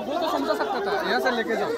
वो तो समझा सकता था, यहाँ से लेके जाओ।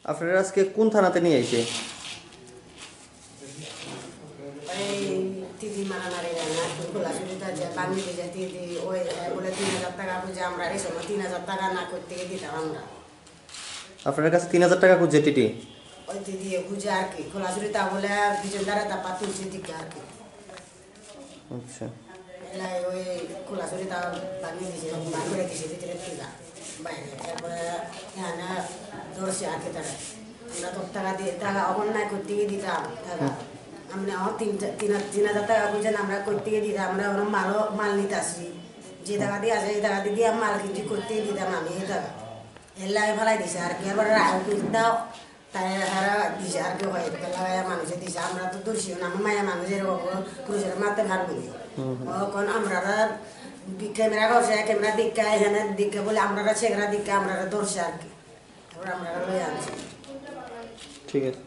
আপনারা আজকে কোন থানাতে নিয়ে আইছে? দিদি মারা মারে না খোলা সুবিধা যে বাঙালি যে দিদি ওই বলে 3000 টাকা বুঝে আমরা এই সময় 3000 টাকা না করতে দিতাম আমরা। আপনার কাছে 3000 টাকা খুঁজছে টিটি? ওই দিদি বুঝে আর কি খোলা সুবিধা বলে দুজন দ্বারা তাপা তুলছে দিকে আর কি। আচ্ছা, এলাই ওই খোলা সুবিধা বানিয়ে দিয়েছে বানিয়ে দিয়েছে ভিতরে টিকা বাইরে তারপরে এখানে ধরছে আর কি তারা আমরা তো টাকা দিয়ে টাকা অন্যায় করতে গিয়ে দিতাম টাকা আমরা আমার 3000 টাকা বুঝেন আমরা করতে গিয়ে দিতাম আমরা ওরকম মাল নিতে আসি যে টাকা দিয়ে আসে এই টাকা দিয়ে মাল কিছু করতে দিতাম আমি এই টাকা এলাই ফেলাই দিছে আর কি এবার রায় দাও তাই হারা দিছে আর কি হয় লাগাই মানুষে দিছে আমরা তো দর্শি না আমার মায়া মানুষের পুরুষের মারতে পারবো না তখন আমরা ক্যামেরা করছে ক্যামেরা দিকে এখানে দিকে বলে আমরা সেখানে দিকে আমরা দর্শে আর কি তারপর আমরা লয়ে আনছি। ঠিক আছে।